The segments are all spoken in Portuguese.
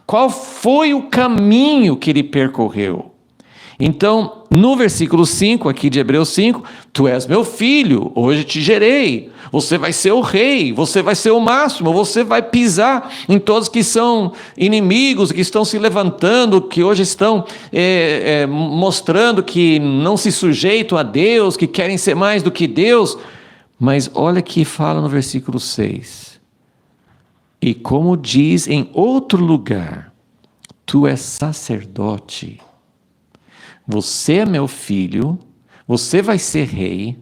Qual foi o caminho que ele percorreu? Então, no versículo 5 aqui de Hebreus 5, tu és meu filho, hoje te gerei, você vai ser o rei, você vai ser o máximo, você vai pisar em todos que são inimigos, que estão se levantando, que hoje estão mostrando que não se sujeitam a Deus, que querem ser mais do que Deus. Mas olha que fala no versículo 6, e como diz em outro lugar, tu és sacerdote. Você é meu filho, você vai ser rei,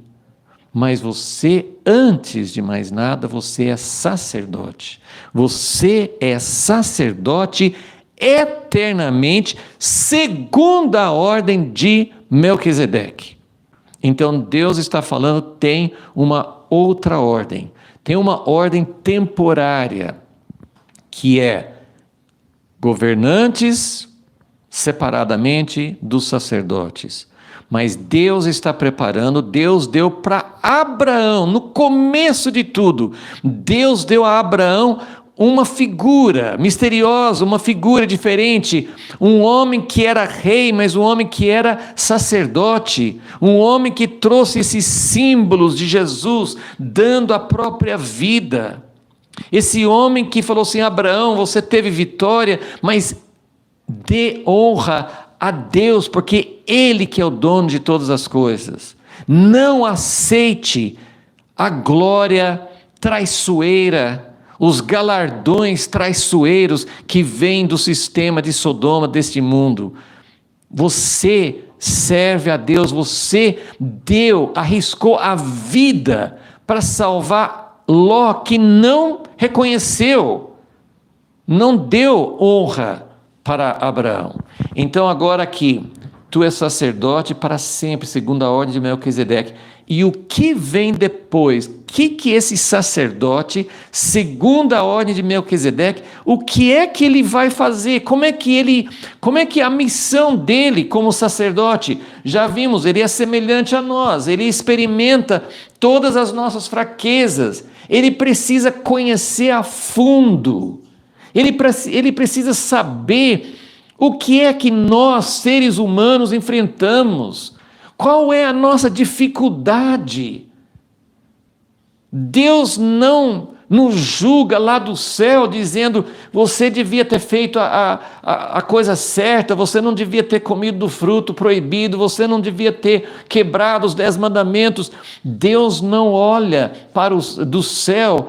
mas você, antes de mais nada, você é sacerdote. Você é sacerdote eternamente, segundo a ordem de Melquisedeque. Então Deus está falando, tem uma outra ordem, tem uma ordem temporária, que é governantes separadamente dos sacerdotes. Mas Deus está preparando, Deus deu para Abraão, no começo de tudo, Deus deu a Abraão uma figura misteriosa, uma figura diferente, um homem que era rei, mas um homem que era sacerdote, um homem que trouxe esses símbolos de Jesus, dando a própria vida. Esse homem que falou assim, Abraão, você teve vitória, mas dê honra a Deus, porque Ele que é o dono de todas as coisas. Não aceite a glória traiçoeira, os galardões traiçoeiros que vêm do sistema de Sodoma, deste mundo. Você serve a Deus, você arriscou a vida para salvar Ló, que não reconheceu, não deu honra para Abraão. Então agora aqui, tu és sacerdote para sempre, segundo a ordem de Melquisedeque. E o que vem depois? O que esse sacerdote, segundo a ordem de Melquisedeque, o que é que ele vai fazer? Como é que a missão dele como sacerdote? Já vimos, ele é semelhante a nós, ele experimenta todas as nossas fraquezas, ele precisa conhecer a fundo. Ele precisa saber o que é que nós, seres humanos, enfrentamos. Qual é a nossa dificuldade? Deus não nos julga lá do céu dizendo, você devia ter feito a coisa certa, você não devia ter comido do fruto proibido, você não devia ter quebrado os 10 mandamentos. Deus não olha do céu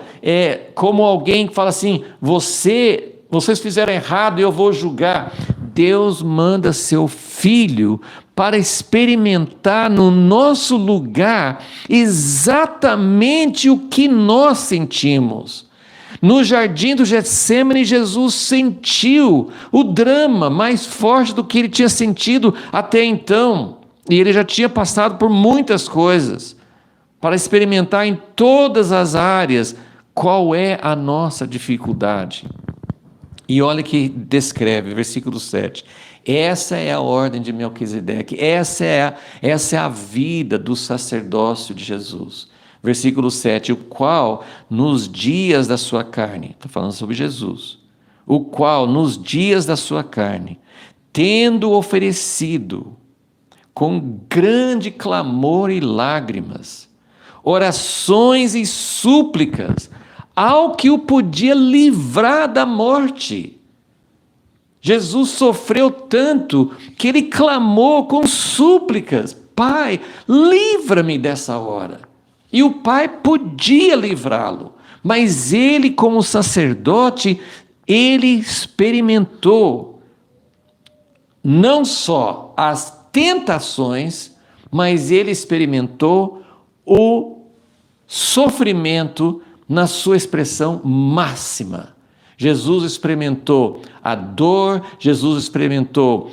como alguém que fala assim, vocês fizeram errado e eu vou julgar. Deus manda seu Filho para experimentar no nosso lugar exatamente o que nós sentimos. No jardim do Getsêmani, Jesus sentiu o drama mais forte do que ele tinha sentido até então. E ele já tinha passado por muitas coisas, para experimentar em todas as áreas qual é a nossa dificuldade. E olha que descreve, versículo 7. Essa é a ordem de Melquisedeque, essa é a vida do sacerdócio de Jesus. Versículo 7, o qual nos dias da sua carne, está falando sobre Jesus, o qual nos dias da sua carne, tendo oferecido com grande clamor e lágrimas, orações e súplicas, ao que o podia livrar da morte. Jesus sofreu tanto que ele clamou com súplicas, Pai, livra-me dessa hora. E o Pai podia livrá-lo, mas ele, como sacerdote, ele experimentou não só as tentações, mas ele experimentou o sofrimento na sua expressão máxima. Jesus experimentou a dor, Jesus experimentou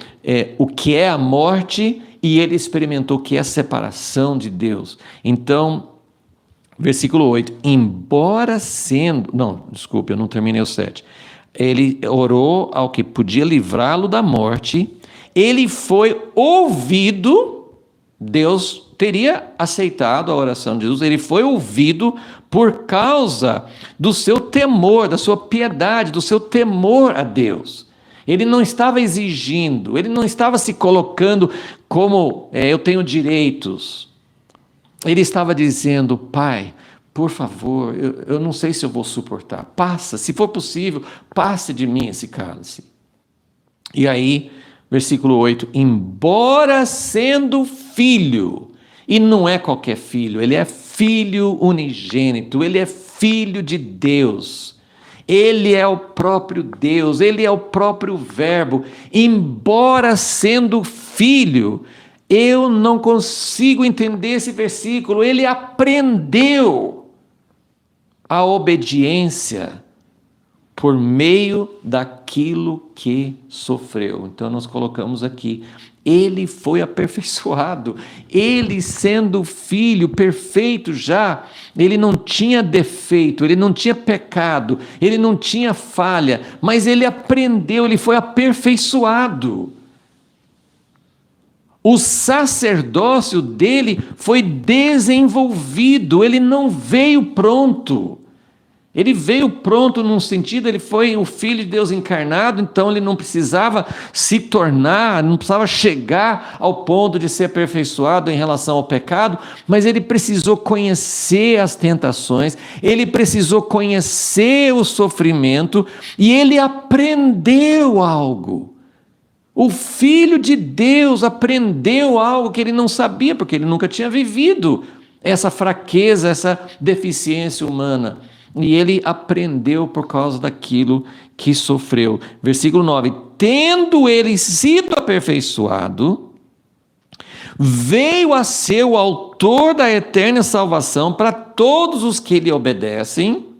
o que é a morte e ele experimentou o que é a separação de Deus. Então, versículo 8, embora sendo... Não, desculpe, eu não terminei o 7. Ele orou ao que podia livrá-lo da morte, ele foi ouvido, Deus teria aceitado a oração de Jesus, ele foi ouvido por causa do seu temor, da sua piedade, do seu temor a Deus. Ele não estava exigindo, ele não estava se colocando como eu tenho direitos. Ele estava dizendo: Pai, por favor, eu não sei se eu vou suportar. Passa, se for possível, passe de mim esse cálice. E aí, versículo 8: embora sendo filho, e não é qualquer filho, ele é filho unigênito, ele é filho de Deus. Ele é o próprio Deus, ele é o próprio Verbo. Embora sendo filho, eu não consigo entender esse versículo. Ele aprendeu a obediência por meio daquilo que sofreu. Então nós colocamos aqui: ele foi aperfeiçoado. Ele, sendo filho perfeito já, ele não tinha defeito, ele não tinha pecado, ele não tinha falha, mas ele aprendeu, ele foi aperfeiçoado. O sacerdócio dele foi desenvolvido, ele não veio pronto. Ele veio pronto num sentido, ele foi o Filho de Deus encarnado, então ele não precisava se tornar, não precisava chegar ao ponto de ser aperfeiçoado em relação ao pecado, mas ele precisou conhecer as tentações, ele precisou conhecer o sofrimento e ele aprendeu algo. O Filho de Deus aprendeu algo que ele não sabia, porque ele nunca tinha vivido essa fraqueza, essa deficiência humana. E ele aprendeu por causa daquilo que sofreu. Versículo 9: tendo ele sido aperfeiçoado, veio a ser o autor da eterna salvação para todos os que lhe obedecem,